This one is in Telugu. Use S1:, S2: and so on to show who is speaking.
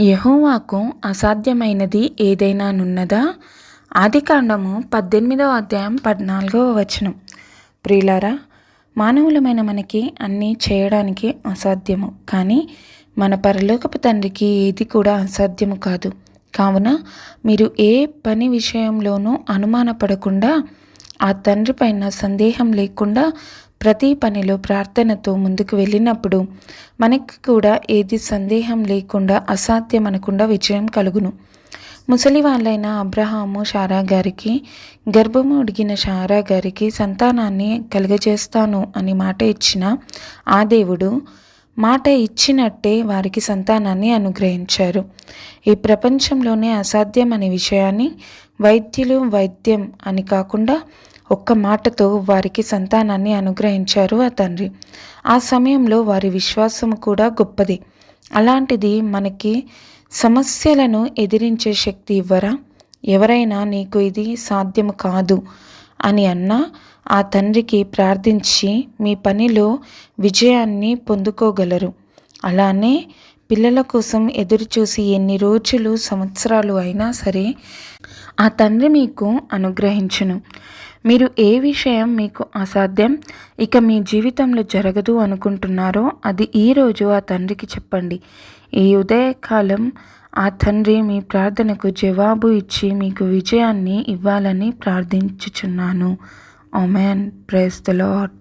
S1: యెహోవాకు అసాధ్యమైనది ఏదైనానున్నదా? ఆదికాండము 18వ అధ్యాయం 14వ వచనం. ప్రియులారా, మానవులమైన మనకి అన్నీ చేయడానికి అసాధ్యము, కానీ మన పరలోకపు తండ్రికి ఏది కూడా అసాధ్యము కాదు. కావున మీరు ఏ పని విషయంలోనూ అనుమానపడకుండా, ఆ తండ్రి పైన సందేహం లేకుండా ప్రతి పనిలో ప్రార్థనతో ముందుకు వెళ్ళినప్పుడు మనకి కూడా ఏది సందేహం లేకుండా అసాధ్యం అనకుండా విజయం కలుగును. ముసలి వాళ్ళైన అబ్రహాము శారా గారికి, గర్భము ఉడిగిన శారా గారికి సంతానాన్ని కలుగజేస్తాను అని మాట ఇచ్చిన ఆ దేవుడు మాట ఇచ్చినట్టే వారికి సంతానాన్ని అనుగ్రహించారు. ఈ ప్రపంచంలోనే అసాధ్యం అనే విషయాన్ని వైద్యం అని కాకుండా ఒక్క మాటతో వారికి సంతానాన్ని అనుగ్రహించారు ఆ తండ్రి. ఆ సమయంలో వారి విశ్వాసం కూడా గొప్పది. అలాంటిది మనకి సమస్యలను ఎదిరించే శక్తి ఇవ్వరా? ఎవరైనా నీకు ఇది సాధ్యము కాదు అని అన్నా ఆ తండ్రికి ప్రార్థించి మీ పనిలో విజయాన్ని పొందుకోగలరు. అలానే పిల్లల కోసం ఎదురుచూసి ఎన్ని రోజులు సంవత్సరాలు అయినా సరే ఆ తండ్రి మీకు అనుగ్రహించును. మీరు ఏ విషయం మీకు అసాధ్యం, ఇక మీ జీవితంలో జరగదు అనుకుంటున్నారో అది ఈరోజు ఆ తండ్రికి చెప్పండి. ఈ ఉదయకాలం ఆ తండ్రి మీ ప్రార్థనకు జవాబు ఇచ్చి మీకు విజయాన్ని ఇవ్వాలని ప్రార్థించుచున్నాను. ఆమేన్. Praise the lord.